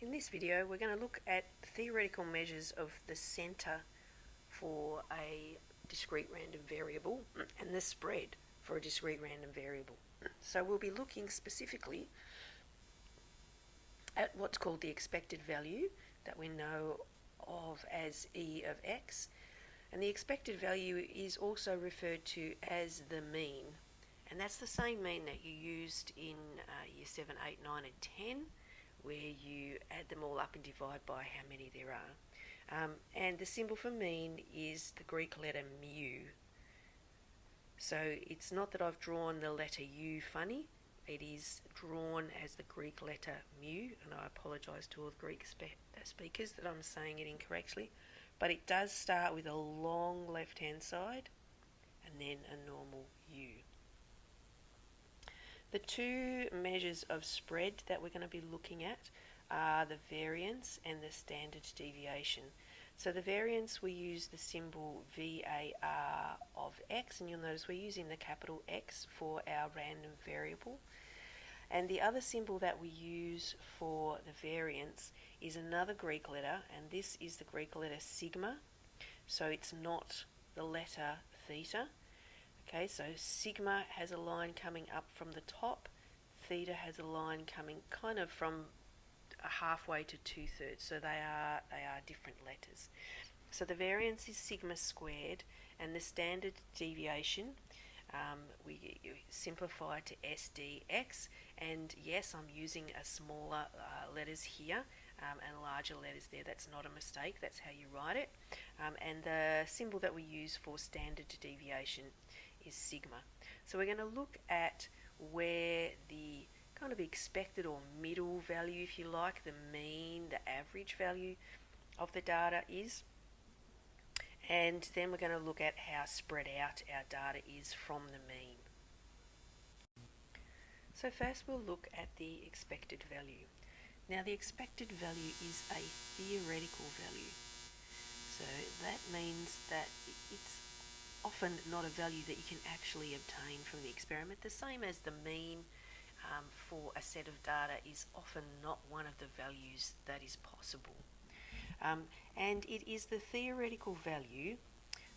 In this video, we're going to look at theoretical measures of the centre for a discrete random variable and the spread for a discrete random variable. So we'll be looking specifically at what's called the expected value that we know of as E of x, and the expected value is also referred to as the mean, and that's the same mean that you used in year 7, 8, 9 and 10, where you add them all up and divide by how many there are. And the symbol for mean is the Greek letter mu. So it's not that I've drawn the letter U funny, it is drawn as the Greek letter mu, and I apologise to all the Greek speakers that I'm saying it incorrectly, but it does start with a long left hand side and then a normal U. The two measures of spread that we're going to be looking at are the variance and the standard deviation. So the variance, we use the symbol VAR of x, and you'll notice we're using the capital X for our random variable. And the other symbol that we use for the variance is another Greek letter, and this is the Greek letter sigma. So it's not the letter theta. Okay, so sigma has a line coming up from the top, theta has a line coming kind of from halfway to 2/3, so they are different letters. So the variance is sigma squared, and the standard deviation we simplify to SDX, and yes, I'm using a smaller letters here and larger letters there. That's not a mistake, that's how you write it. And the symbol that we use for standard deviation is sigma. So we're going to look at where the kind of expected or middle value, if you like, the mean, the average value of the data is. And then we're going to look at how spread out our data is from the mean. So first we'll look at the expected value. Now the expected value is a theoretical value. So that means that it's often not a value that you can actually obtain from the experiment. The same as the mean for a set of data is often not one of the values that is possible. And it is the theoretical value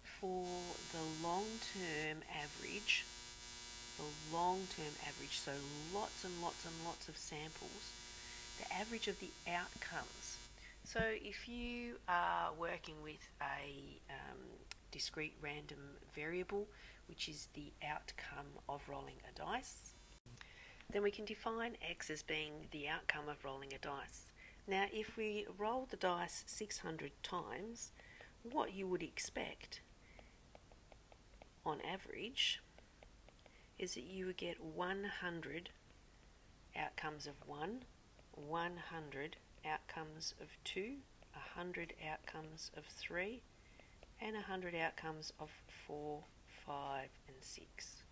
for the long-term average, so lots and lots and lots of samples, the average of the outcomes. So if you are working with a discrete random variable, which is the outcome of rolling a dice, then we can define x as being the outcome of rolling a dice. Now if we roll the dice 600 times, what you would expect on average is that you would get 100 outcomes of 1, 100 outcomes of 2, 100 outcomes of 3, and 100 outcomes of 4, 5 and 6.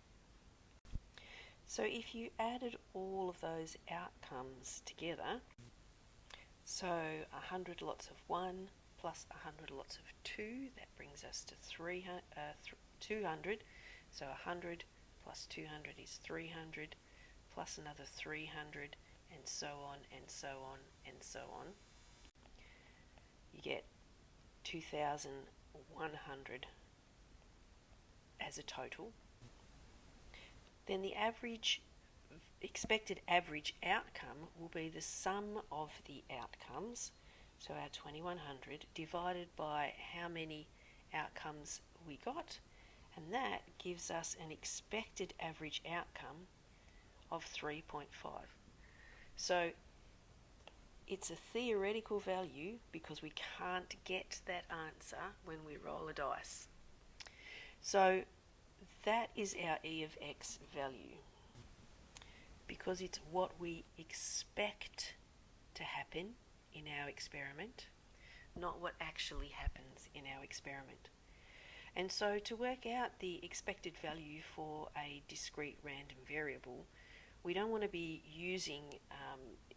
So if you added all of those outcomes together, so 100 lots of 1 plus 100 lots of 2, that brings us to 200. So 100 plus 200 is 300, plus another 300, and so on and so on and so on. You get 2,100 as a total. Then the expected average outcome will be the sum of the outcomes, so our 2100, divided by how many outcomes we got, and that gives us an expected average outcome of 3.5. So it's a theoretical value because we can't get that answer when we roll a dice. So that is our E of x value, because it's what we expect to happen in our experiment, not what actually happens in our experiment. And so to work out the expected value for a discrete random variable, we don't want to be using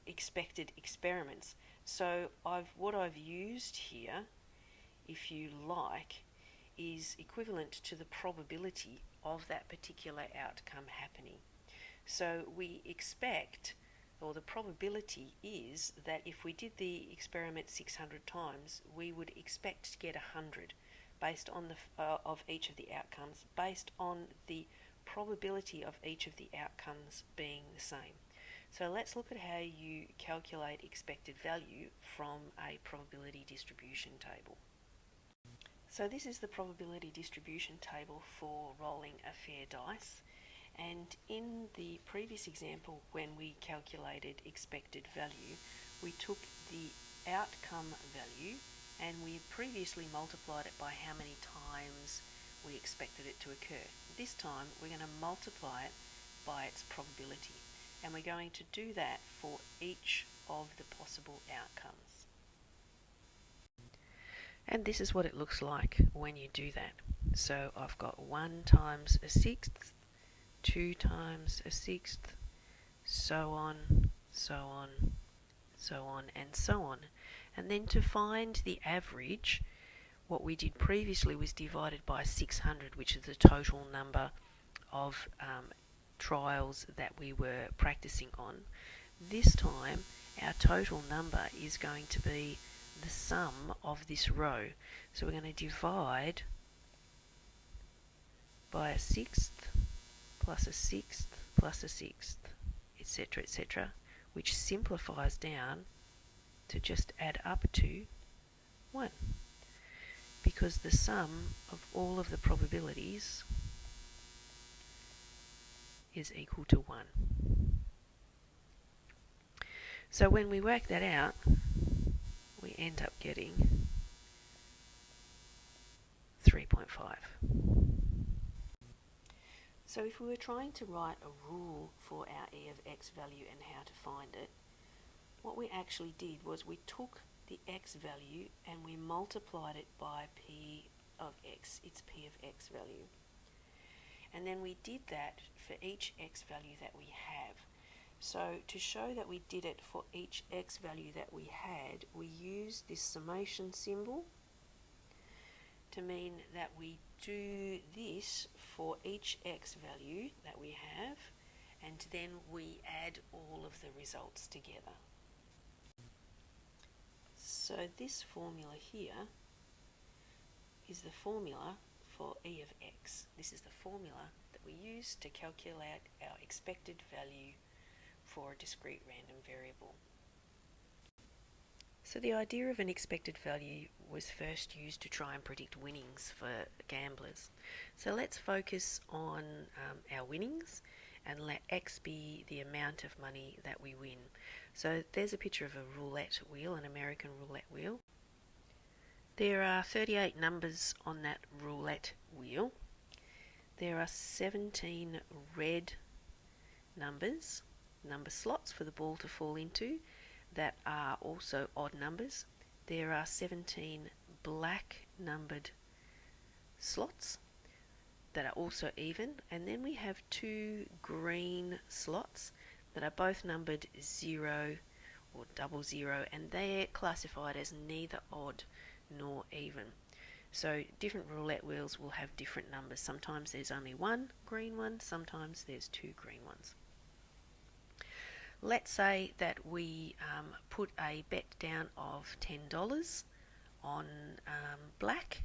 expected experiments. So what I've used here, if you like, is equivalent to the probability of that particular outcome happening. So we expect or the probability is that if we did the experiment 600 times, we would expect to get 100 based on the of each of the outcomes, based on the probability of each of the outcomes being the same. So let's look at how you calculate expected value from a probability distribution table. So this is the probability distribution table for rolling a fair dice. And in the previous example, when we calculated expected value, we took the outcome value and we previously multiplied it by how many times we expected it to occur. This time we're going to multiply it by its probability, and we're going to do that for each of the possible outcomes. And this is what it looks like when you do that. So I've got 1 times a sixth, 2 times a sixth, so on, so on, so on, and so on. And then to find the average, what we did previously was divided by 600, which is the total number of trials that we were practicing on. This time, our total number is going to be the sum of this row. So we're going to divide by a sixth, plus a sixth, plus a sixth, etc., etc., which simplifies down to just add up to 1, because the sum of all of the probabilities is equal to 1. So when we work that out, we end up getting 3.5. So if we were trying to write a rule for our E of x value and how to find it, what we actually did was we took the x value and we multiplied it by p of x, its p of x value. And then we did that for each x value that we have. So to show that we did it for each x value that we had, we used this summation symbol to mean that we do this for each x value that we have, and then we add all of the results together. So this formula here is the formula for E of x. This is the formula that we use to calculate our expected value for a discrete random variable. So the idea of an expected value was first used to try and predict winnings for gamblers. So let's focus on our winnings and let x be the amount of money that we win. So there's a picture of a roulette wheel, an American roulette wheel. There are 38 numbers on that roulette wheel. There are 17 red numbers, number slots for the ball to fall into, that are also odd numbers. There are 17 black numbered slots that are also even, and then we have 2 green slots that are both numbered 0 or 00, and they're classified as neither odd nor even. So different roulette wheels will have different numbers. Sometimes there's only 1 green one, sometimes there's 2 green ones. Let's say that we put a bet down of $10 on black.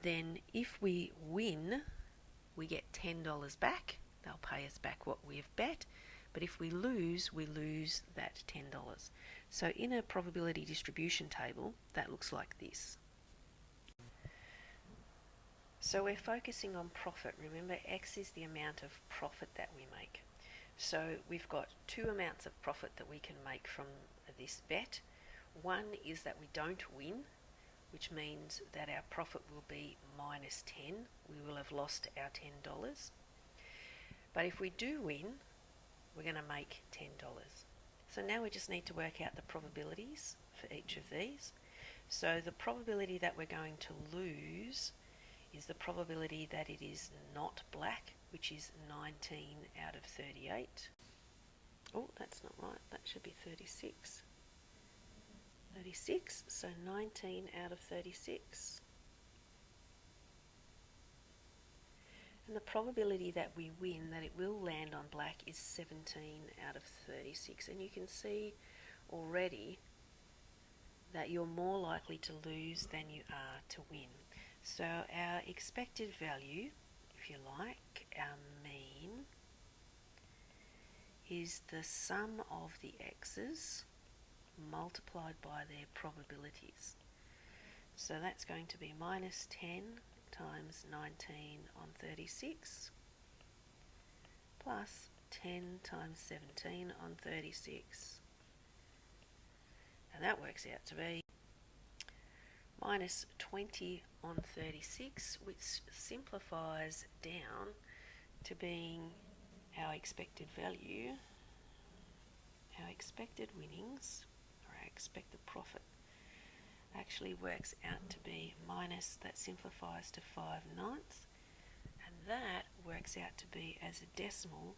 Then if we win, we get $10 back. They'll pay us back what we've bet. But if we lose that $10. So in a probability distribution table, that looks like this. So we're focusing on profit. Remember, x is the amount of profit that we make. So we've got 2 amounts of profit that we can make from this bet. One is that we don't win, which means that our profit will be minus 10. We will have lost our $10. But if we do win, we're going to make $10. So now we just need to work out the probabilities for each of these. So the probability that we're going to lose is the probability that it is not black, which is 19 out of 38. Oh, that's not right. That should be 36. 36, so 19 out of 36. And the probability that we win, that it will land on black, is 17 out of 36. And you can see already that you're more likely to lose than you are to win. So our expected value, if you like, our mean, is the sum of the x's multiplied by their probabilities. So that's going to be minus 10 times 19 on 36 plus 10 times 17 on 36. And that works out to be minus 20 on 36, which simplifies down to being our expected value, our expected winnings, or our expected profit, actually works out to be minus, that simplifies to 5/9, and that works out to be as a decimal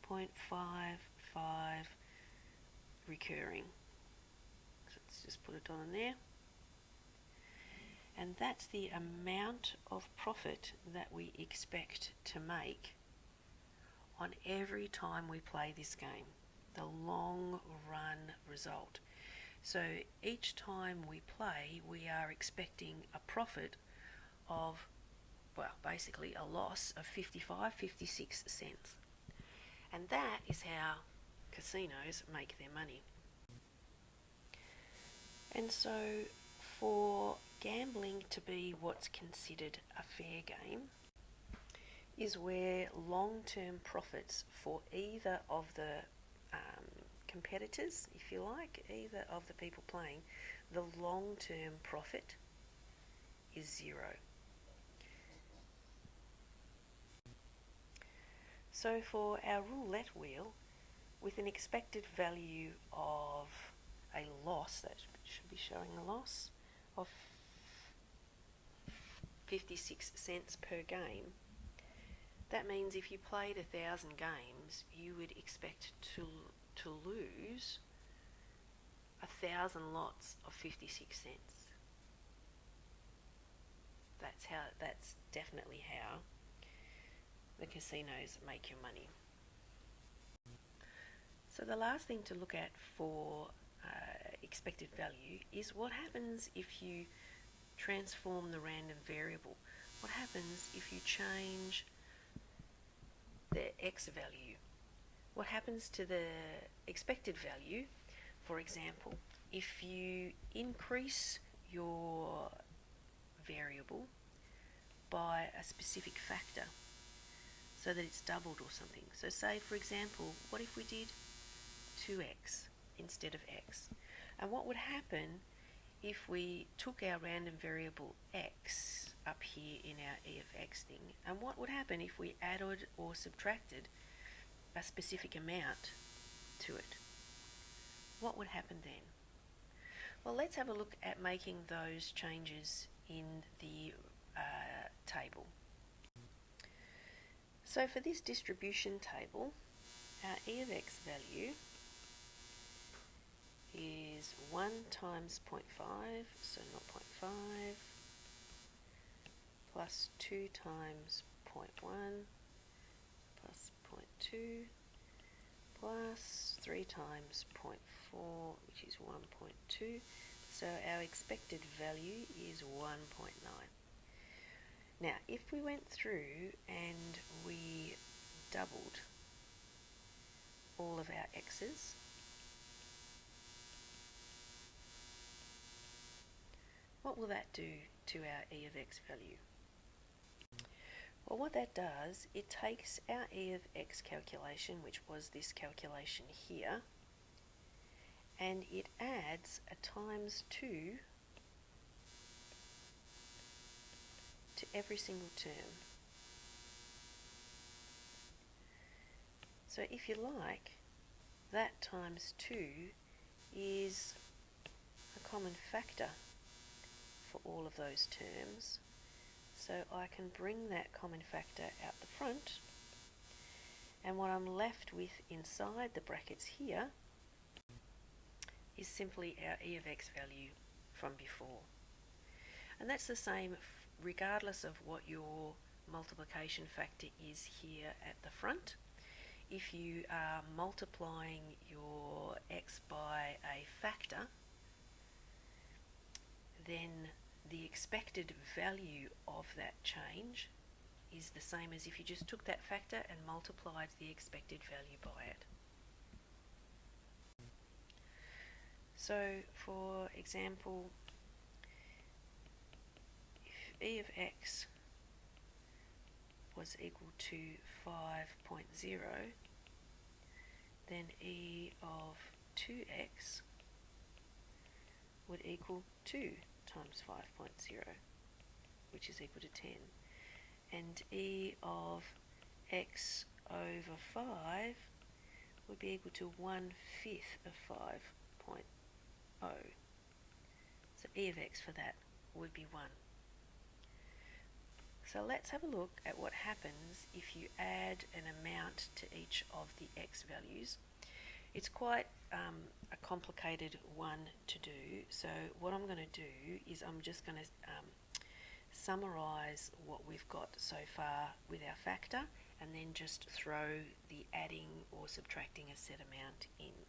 0.55 recurring. So let's just put it on there. And that's the amount of profit that we expect to make on every time we play this game, the long run result. So each time we play, we are expecting a profit of, well, basically a loss of 56 cents. And that is how casinos make their money. And so for gambling to be what's considered a fair game is where long-term profits for either of the competitors, if you like, either of the people playing, the long-term profit is 0. So for our roulette wheel, with an expected value of a loss, that should be showing a loss, of 56 cents per game, that means if you played 1,000 games, you would expect to lose 1,000 lots of 56 cents. That's definitely how the casinos make your money. So the last thing to look at for expected value is what happens if you transform the random variable. What happens if you change the x value? What happens to the expected value? For example, if you increase your variable by a specific factor so that it's doubled or something. So say, for example, what if we did 2x instead of x? And what would happen if we took our random variable x up here in our e of x thing, and what would happen if we added or subtracted a specific amount to it? What would happen then? Well, let's have a look at making those changes in the table. So for this distribution table, our e of x value is 1 times 0.5, so 0.5, plus 2 times 0.1, plus 0.2, plus 3 times 0.4, which is 1.2. So our expected value is 1.9. Now, if we went through and we doubled all of our x's, what will that do to our e of x value? Well, what that does, it takes our e of x calculation, which was this calculation here, and it adds a times 2 to every single term. So if you like, that times 2 is a common factor for all of those terms. So I can bring that common factor out the front, and what I'm left with inside the brackets here is simply our e of x value from before. And that's the same regardless of what your multiplication factor is here at the front. If you are multiplying your x by a factor, then the expected value of that change is the same as if you just took that factor and multiplied the expected value by it. So, for example, if e of x was equal to 5.0, then e of 2x would equal 2 times 5.0, which is equal to 10. And e of x over 5 would be equal to 1/5 of 5.0. So e of x for that would be 1. So let's have a look at what happens if you add an amount to each of the x values. It's quite a complicated one to do, so what I'm going to do is I'm just going to summarise what we've got so far with our factor and then just throw the adding or subtracting a set amount in.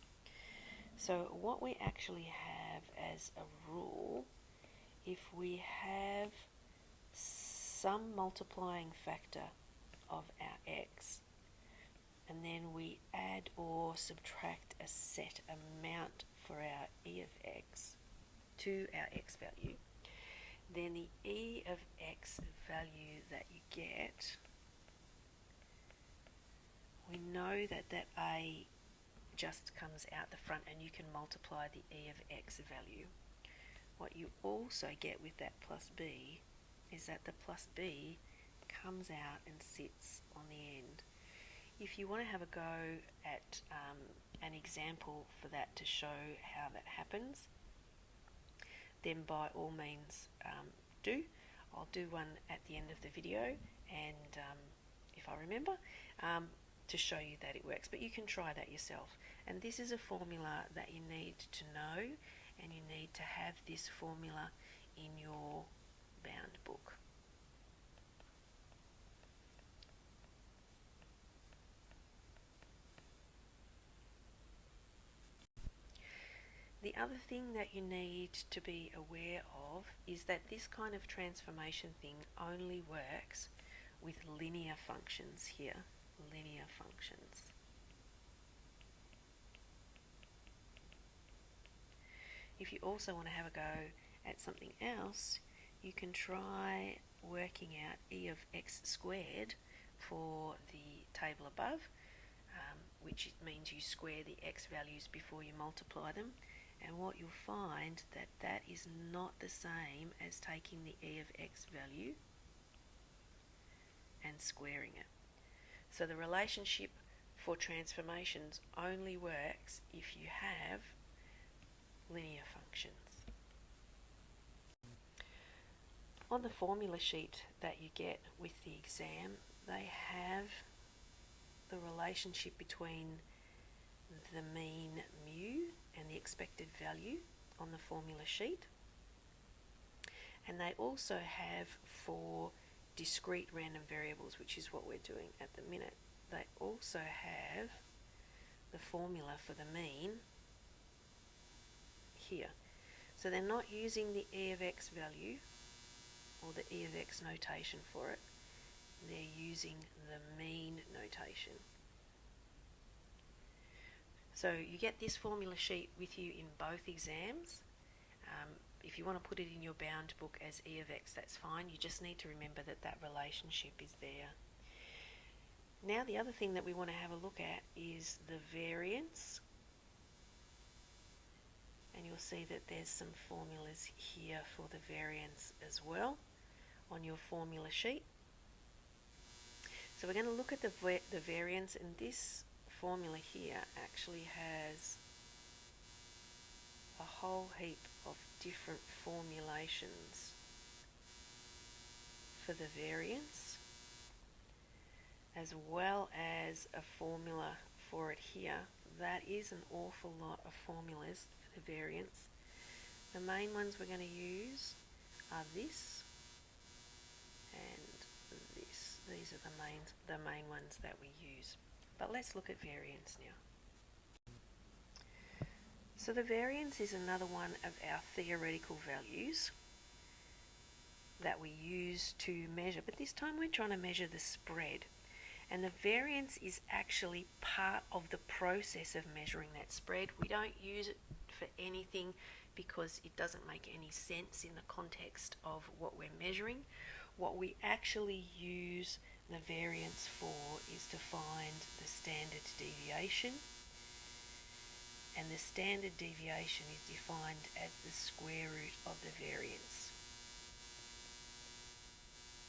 So what we actually have as a rule, if we have some multiplying factor of our x and then we add or subtract a set amount for our e of x to our x value, then the e of x value that you get, we know that that a just comes out the front and you can multiply the e of x value. What you also get with that plus b is that the plus b comes out and sits on the end. If you want to have a go at an example for that to show how that happens, then by all means do. I'll do one at the end of the video, and if I remember, to show you that it works. But you can try that yourself. And this is a formula that you need to know, and you need to have this formula in your bound book. The other thing that you need to be aware of is that this kind of transformation thing only works with linear functions here, linear functions. If you also want to have a go at something else, you can try working out e of x squared for the table above, which means you square the x values before you multiply them. And what you'll find that that is not the same as taking the e of x value and squaring it. So the relationship for transformations only works if you have linear functions. On the formula sheet that you get with the exam, they have the relationship between the mean mu and the expected value on the formula sheet. And they also have for discrete random variables, which is what we're doing at the minute, they also have the formula for the mean here. So they're not using the e of x value or the e of x notation for it, they're using the mean notation. So you get this formula sheet with you in both exams. If you want to put it in your bound book as e of x, that's fine. You just need to remember that that relationship is there. Now the other thing that we want to have a look at is the variance. And you'll see that there's some formulas here for the variance as well on your formula sheet. So we're going to look at the variance, and this formula here actually has a whole heap of different formulations for the variance, as well as a formula for it here. That is an awful lot of formulas for the variance. The main ones we're going to use are this and this. These are the main ones that we use. But let's look at variance now. So the variance is another one of our theoretical values that we use to measure, but this time we're trying to measure the spread. And the variance is actually part of the process of measuring that spread. We don't use it for anything because it doesn't make any sense in the context of what we're measuring. What we actually use the variance for is to find the standard deviation. And the standard deviation is defined as the square root of the variance.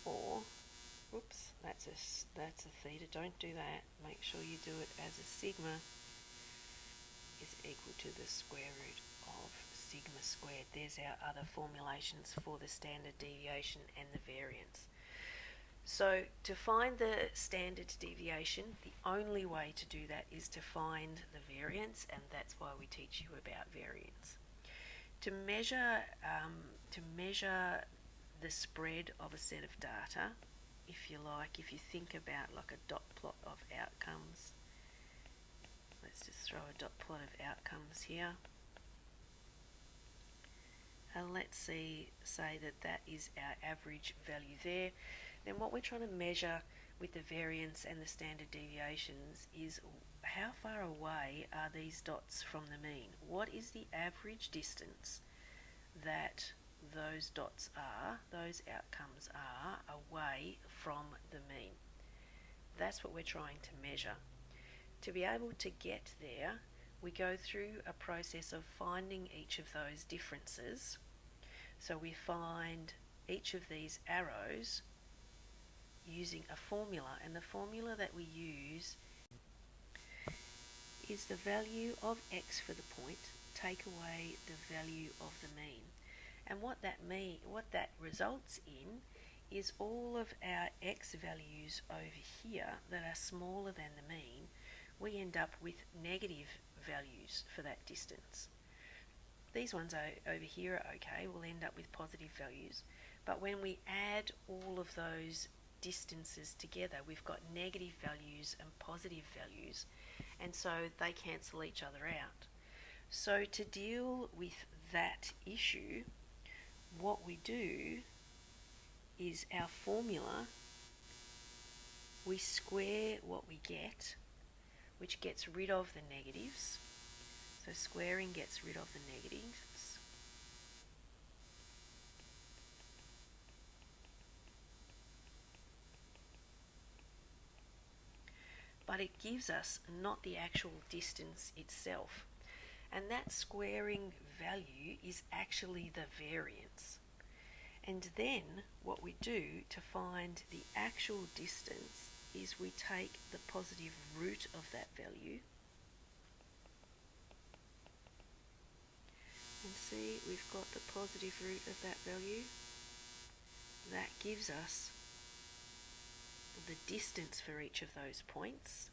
Or, whoops, that's a theta, don't do that. Make sure you do it as a sigma is equal to the square root of sigma squared. There's our other formulations for the standard deviation and the variance. So to find the standard deviation, the only way to do that is to find the variance, and that's why we teach you about variance. To measure the spread of a set of data, if you think about like a dot plot of outcomes, let's just throw a dot plot of outcomes here. And let's say that is our average value there. Then what we're trying to measure with the variance and the standard deviations is how far away are these dots from the mean? What is the average distance that those dots are, those outcomes are, away from the mean? That's what we're trying to measure. To be able to get there, we go through a process of finding each of those differences. So we find each of these arrows using a formula, and the formula that we use is the value of x for the point, take away the value of the mean. And what that results in is all of our x values over here that are smaller than the mean, we end up with negative values for that distance. These ones over here are okay, we'll end up with positive values, but when we add all of those distances together, we've got negative values and positive values, and so they cancel each other out. So to deal with that issue, what we do is our formula, we square what we get, which gets rid of the negatives. So squaring gets rid of the negatives. But it gives us not the actual distance itself. And that squaring value is actually the variance. And then what we do to find the actual distance is we take the positive root of that value. And see, we've got the positive root of that value. That gives us the distance for each of those points,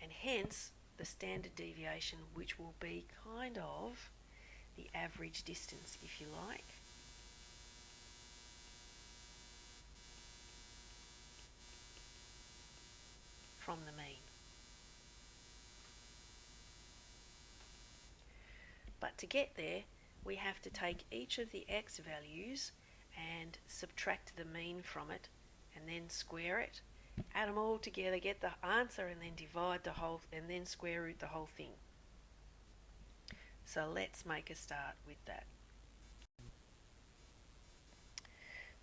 and hence the standard deviation, which will be kind of the average distance, if you like. From the mean. But to get there, we have to take each of the x values and subtract the mean from it, and then square it, add them all together, get the answer, and then divide the whole, and then square root the whole thing. So let's make a start with that.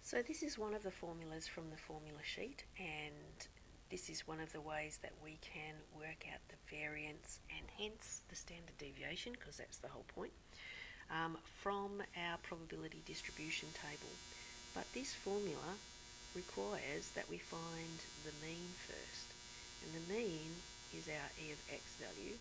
So this is one of the formulas from the formula sheet, and this is one of the ways that we can work out the variance and hence the standard deviation, because that's the whole point, from our probability distribution table. But this formula requires that we find the mean first, and the mean is our e of x value,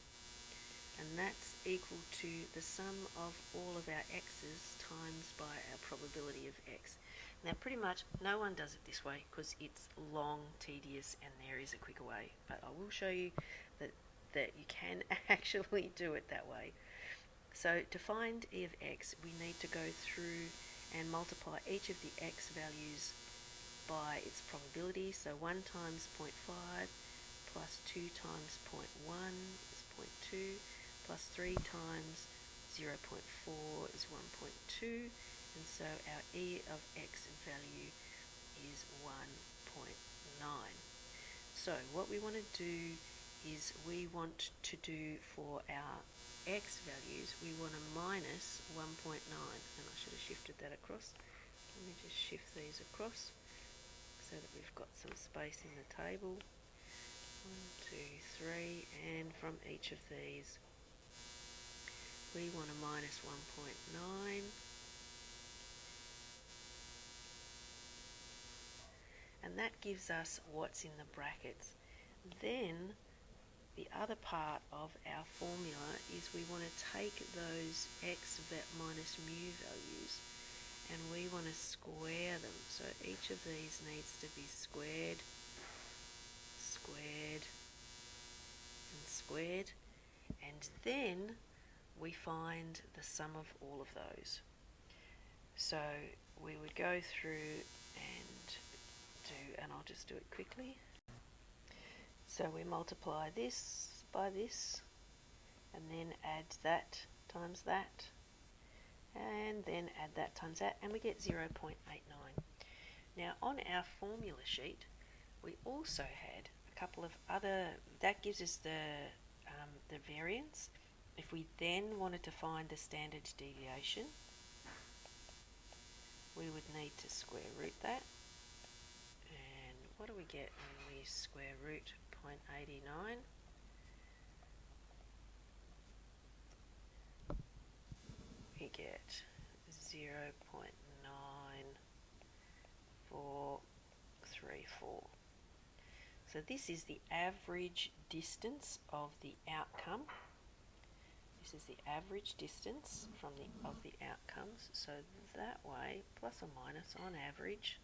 and that's equal to the sum of all of our x's times by our probability of x. Now pretty much no one does it this way because it's long, tedious, and there is a quicker way, but I will show you that you can actually do it that way. So to find e of x, we need to go through and multiply each of the x values by its probability. So 1 times 0.5 plus 2 times 0.1 is 0.2 plus 3 times 0.4 is 1.2, and so our E of X value is 1.9. So what we want to do is we want to do for our X values, we want to minus 1.9, and I should have shifted that across. Let me just shift these across so that we've got some space in the table. 1, 2, 3, and from each of these we want to minus 1.9, and that gives us what's in the brackets. Then the other part of our formula is we want to take those x minus mu values and we want to square them. So each of these needs to be squared, squared, and squared, and then we find the sum of all of those. So we would go through and I'll just do it quickly. So we multiply this by this, and then add that times that, and then add that times that, and we get 0.89. Now on our formula sheet, we also had a couple of other, that gives us the variance. If we then wanted to find the standard deviation, we would need to square root that. And what do we get when we square root 0.89? We get 0.9434. So this is the average distance of the outcome. This is the average distance of the outcomes. So that way, plus or minus on average,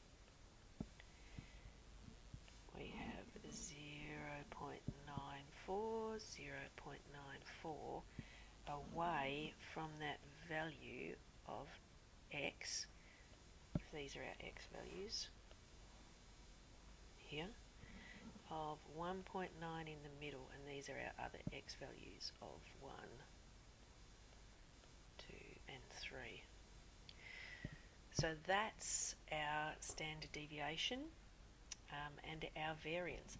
we have 0.94, 0.94 away from that value of x, if these are our x values here, of 1.9 in the middle, and these are our other x values of 1, 2 and 3. So that's our standard deviation and our variance.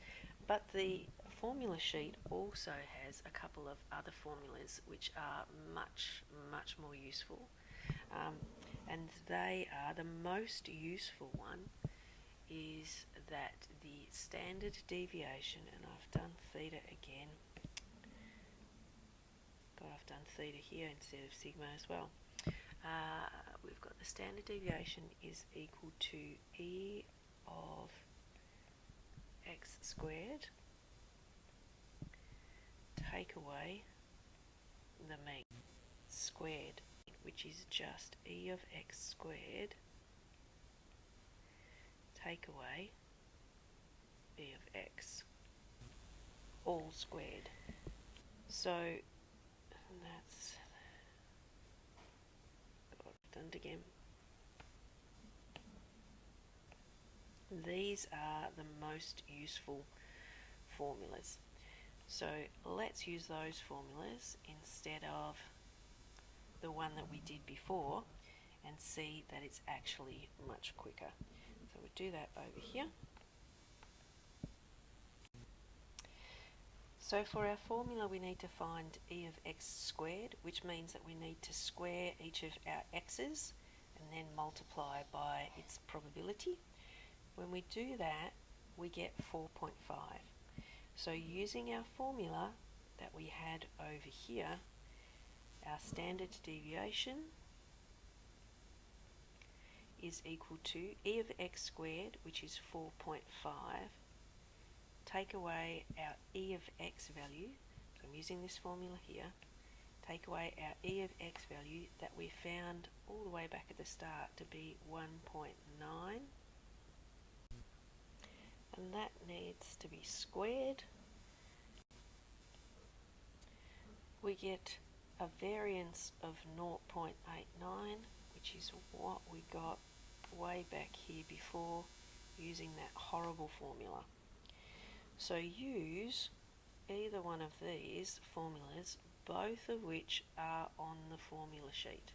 But the formula sheet also has a couple of other formulas which are much more useful, and they are, the most useful one is that the standard deviation, and I've done theta again, but I've done theta here instead of sigma as well. We've got the standard deviation is equal to E of x squared take away the mean squared, which is just E of x squared take away E of x, all squared. So that's, I've done it again. These are the most useful formulas. So let's use those formulas instead of the one that we did before and see that it's actually much quicker. So we'll do that over here. So for our formula we need to find E of x squared, which means that we need to square each of our x's and then multiply by its probability. When we do that, we get 4.5. So using our formula that we had over here, our standard deviation is equal to E of x squared, which is 4.5, take away our E of x value, so I'm using this formula here, take away our E of x value that we found all the way back at the start to be 1.9, and that needs to be squared. We get a variance of 0.89, which is what we got way back here before using that horrible formula. So use either one of these formulas, both of which are on the formula sheet.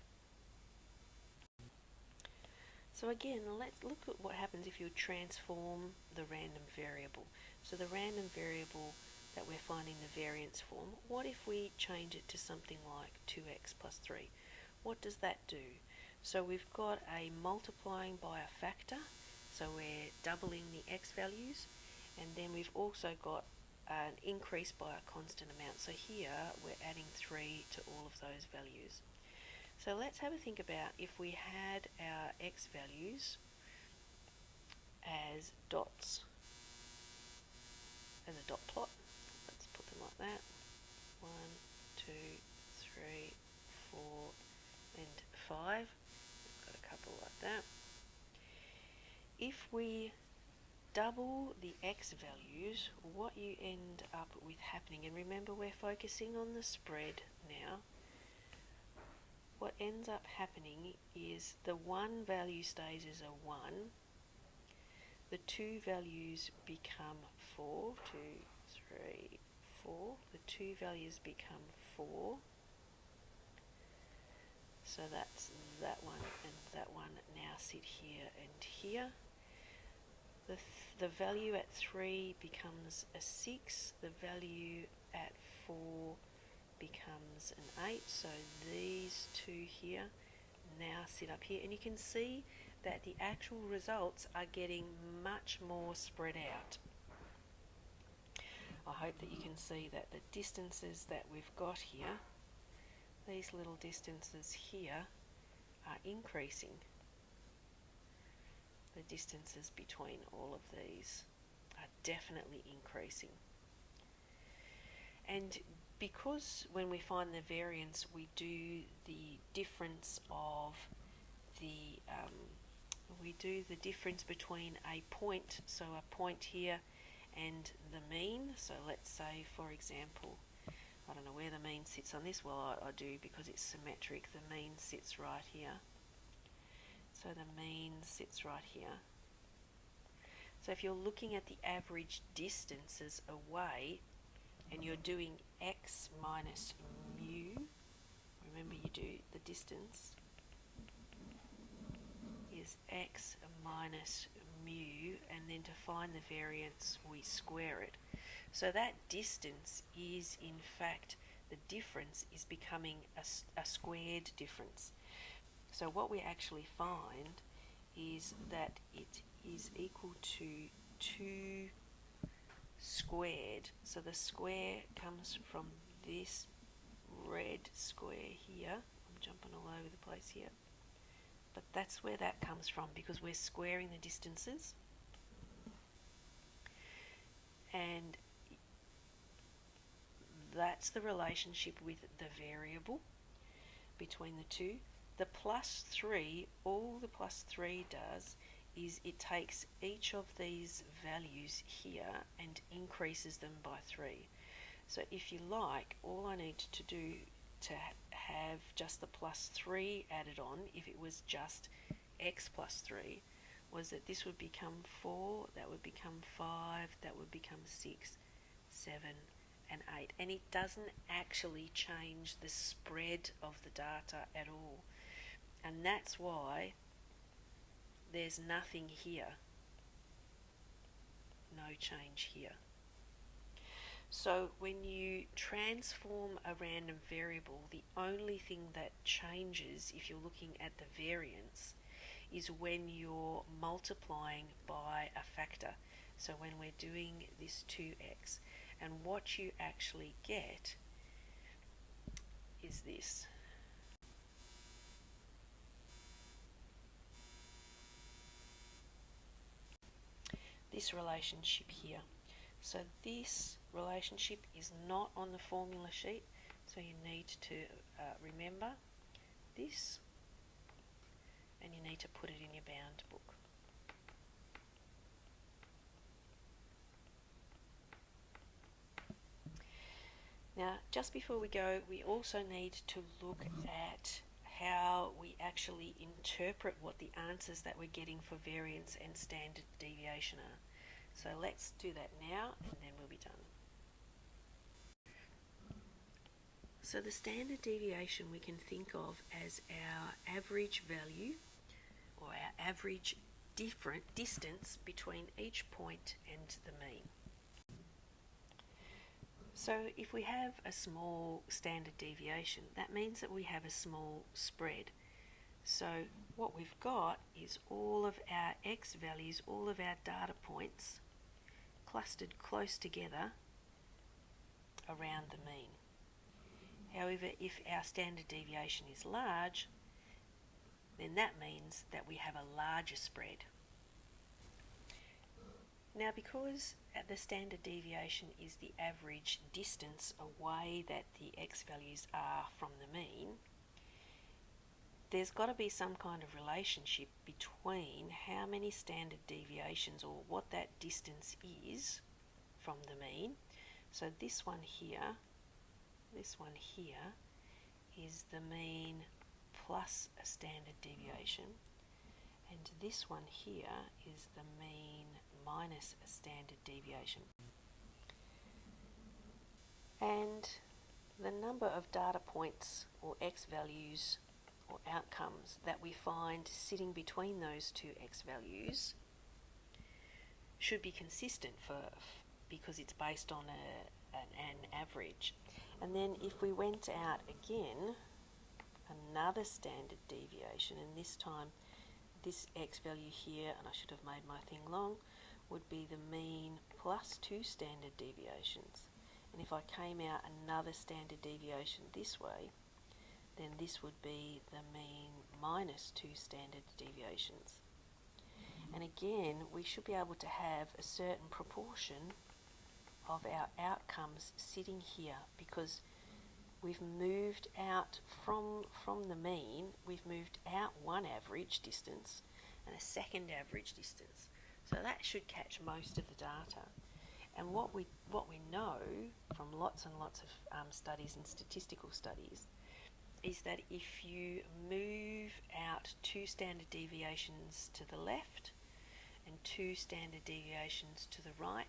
So again, let's look at what happens if you transform the random variable. So the random variable that we're finding the variance form, what if we change it to something like 2x plus 3? What does that do? So we've got a multiplying by a factor, so we're doubling the x values, and then we've also got an increase by a constant amount. So here we're adding 3 to all of those values. So let's have a think about if we had our x values as dots, as a dot plot. Let's put them like that. 1, 2, 3, 4, and 5. We've got a couple like that. If we double the x values, what you end up with happening, and remember we're focusing on the spread now, what ends up happening is the 1 value stays as a 1, the 2 values become 4, 2, 3, 4, the 2 values become 4, so that's that one and that one now sit here and here. The value at 3 becomes a 6, the value at 4 becomes an 8, so these two here now sit up here, and you can see that the actual results are getting much more spread out. I hope that you can see that the distances that we've got here, these little distances here, are increasing. The distances between all of these are definitely increasing. And because when we find the variance, we do the difference of the between a point, so a point here, and the mean. So let's say, for example, I don't know where the mean sits on this. Well, I do because it's symmetric. The mean sits right here. So the mean sits right here. So if you're looking at the average distances away, and you're doing x minus mu, remember you do the distance is x minus mu, and then to find the variance we square it. So that distance is in fact, the difference is becoming a squared difference. So what we actually find is that it is equal to 2 squared. So the square comes from this red square here. I'm jumping all over the place here. But that's where that comes from, because we're squaring the distances. And that's the relationship with the variable between the two. The plus 3, all the plus 3 does is it takes each of these values here and increases them by 3. So if you like, all I need to do to have just the plus 3 added on, if it was just x plus 3, was that this would become 4, that would become 5, that would become 6, 7, and 8. And it doesn't actually change the spread of the data at all. And that's why there's nothing here, no change here. So when you transform a random variable, the only thing that changes if you're looking at the variance is when you're multiplying by a factor. So when we're doing this 2x, and what you actually get is this. This relationship here. So this relationship is not on the formula sheet, so you need to remember this, and you need to put it in your bound book. Now, just before we go, we also need to look at how we actually interpret what the answers that we're getting for variance and standard deviation are. So let's do that now and then we'll be done. So the standard deviation we can think of as our average value or our average different distance between each point and the mean. So if we have a small standard deviation, that means that we have a small spread. So what we've got is all of our x values, all of our data points clustered close together around the mean. However, if our standard deviation is large, then that means that we have a larger spread. Now, because the standard deviation is the average distance away that the x values are from the mean, there's got to be some kind of relationship between how many standard deviations or what that distance is from the mean. So this one here is the mean plus a standard deviation, and this one here is the mean minus a standard deviation. And the number of data points or x values or outcomes that we find sitting between those two x values should be consistent because it's based on an average. And then if we went out again, another standard deviation, and this time this x value here, and I should have made my thing long, would be the mean plus 2 standard deviations. And if I came out another standard deviation this way, then this would be the mean minus 2 standard deviations. And again, we should be able to have a certain proportion of our outcomes sitting here, because we've moved out from the mean, we've moved out one average distance and a second average distance. So that should catch most of the data. And what we know from lots and lots of studies and statistical studies is that if you move out 2 standard deviations to the left and 2 standard deviations to the right,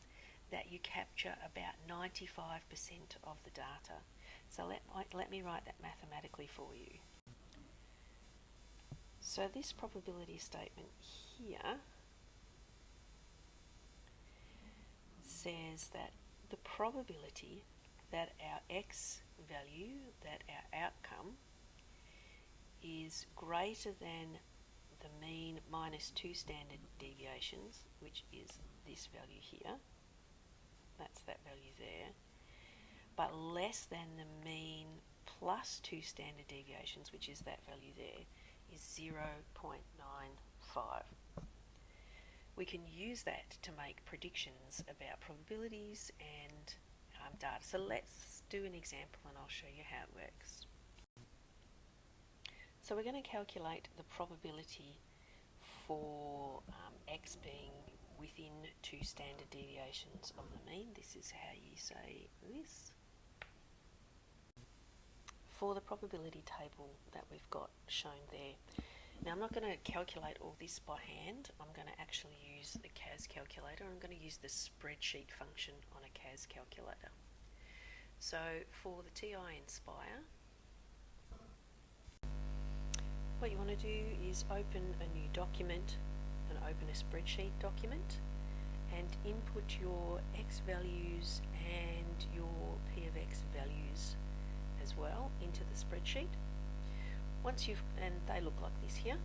that you capture about 95% of the data. So let me write that mathematically for you. So this probability statement here says that the probability that our x value, that our outcome, is greater than the mean minus 2 standard deviations, which is this value here, that's that value there, but less than the mean plus 2 standard deviations, which is that value there, is 0.95. We can use that to make predictions about probabilities and data. So let's do an example and I'll show you how it works. So we're going to calculate the probability for x being within 2 standard deviations of the mean. This is how you say this. For the probability table that we've got shown there. Now I'm not going to calculate all this by hand, I'm going to actually use the CAS calculator. I'm going to use the spreadsheet function on a CAS calculator. So for the TI Inspire, what you want to do is open a new document and open a spreadsheet document and input your x values and your p of x values as well into the spreadsheet. Once you've, and they look like this here,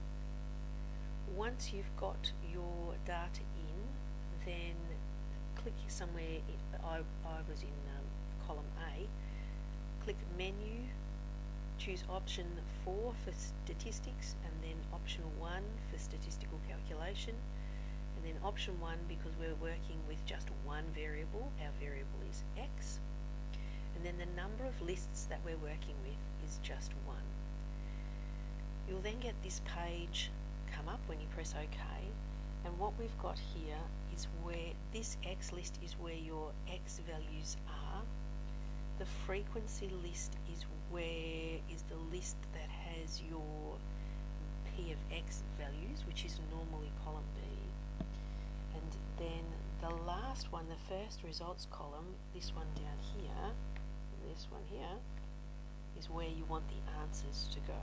once you've got your data in, then click somewhere, I was in column A, click menu, choose option 4 for statistics, and then option 1 for statistical calculation, and then option 1 because we're working with just one variable, our variable is x, and then the number of lists that we're working with is just 1. You'll then get this page come up when you press OK, and what we've got here is where this X list is where your X values are. The frequency list is the list that has as your P of X values, which is normally column B. And then the last one, the first results column, this one down here, this one here, is where you want the answers to go.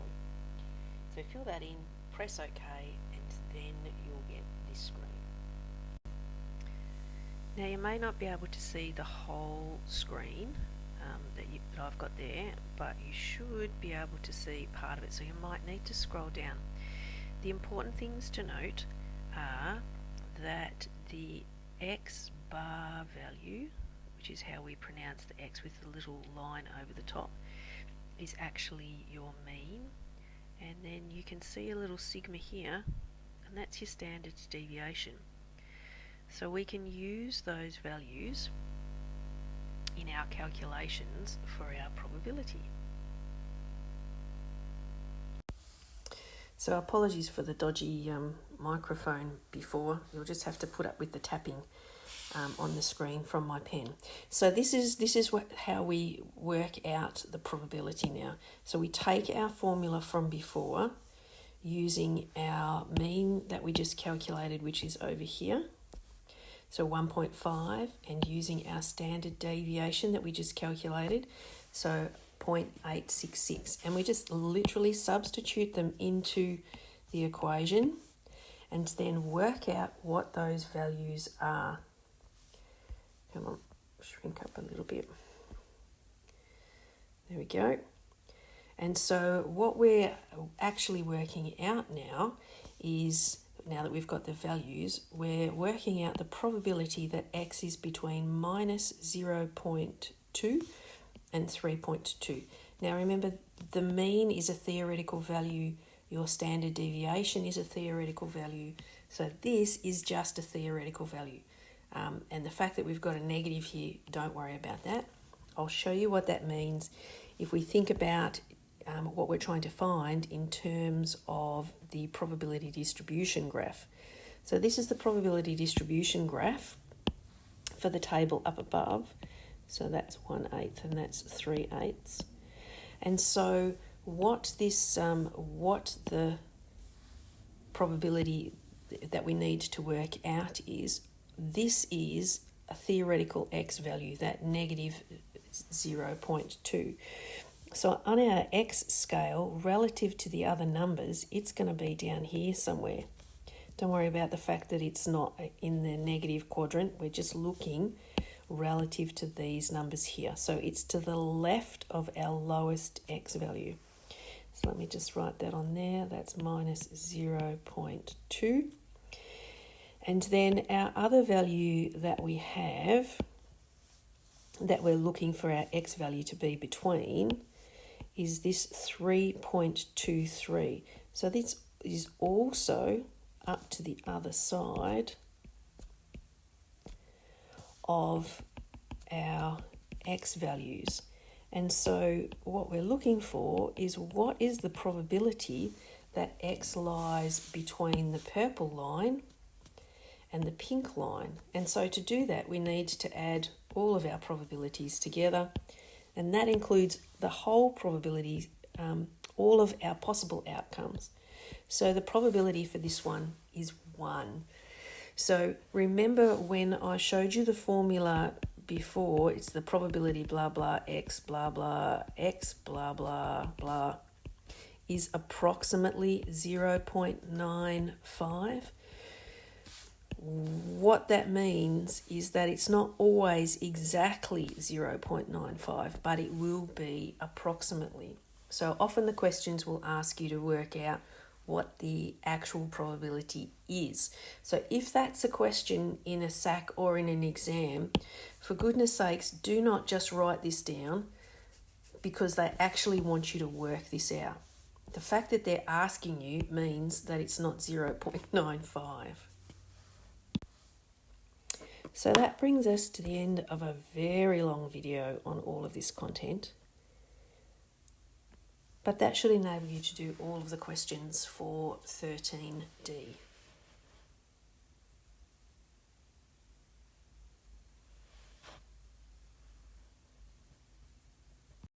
So fill that in, press OK, and then you'll get this screen. Now you may not be able to see the whole screen that I've got there, but you should be able to see part of it, so you might need to scroll down. The important things to note are that the X bar value, which is how we pronounce the X with the little line over the top, is actually your mean, and then you can see a little sigma here, and that's your standard deviation. So we can use those values in our calculations for our probability. So apologies for the dodgy microphone before. You'll just have to put up with the tapping on the screen from my pen. So this is how we work out the probability now. So we take our formula from before using our mean that we just calculated, which is over here. So 1.5, and using our standard deviation that we just calculated, so 0.866, and we just literally substitute them into the equation and then work out what those values are. Come on, shrink up a little bit. There we go. And so what we're actually working out now is, now that we've got the values, we're working out the probability that X is between minus 0.2 and 3.2. Now remember, the mean is a theoretical value, your standard deviation is a theoretical value, so this is just a theoretical value. And the fact that we've got a negative here, don't worry about that. I'll show you what that means if we think about what we're trying to find in terms of the probability distribution graph. So this is the probability distribution graph for the table up above. So that's 1/8 and that's 3/8. And so what the probability that we need to work out is, this is a theoretical X value, that negative 0.2. So on our X scale, relative to the other numbers, it's going to be down here somewhere. Don't worry about the fact that it's not in the negative quadrant. We're just looking relative to these numbers here. So it's to the left of our lowest X value. So let me just write that on there. That's minus 0.2. And then our other value that we have, that we're looking for our X value to be between, is this 3.23. So this is also up to the other side of our X values. And so what we're looking for is, what is the probability that X lies between the purple line and the pink line. And so to do that, we need to add all of our probabilities together, and that includes the whole probability, all of our possible outcomes. So the probability for this one is 1. So remember when I showed you the formula before, it's the probability blah blah x blah blah x blah blah blah is approximately 0.95. What that means is that it's not always exactly 0.95, but it will be approximately. So often the questions will ask you to work out what the actual probability is. So if that's a question in a SAC or in an exam, for goodness sakes, do not just write this down, because they actually want you to work this out. The fact that they're asking you means that it's not 0.95. So that brings us to the end of a very long video on all of this content. But that should enable you to do all of the questions for 13D.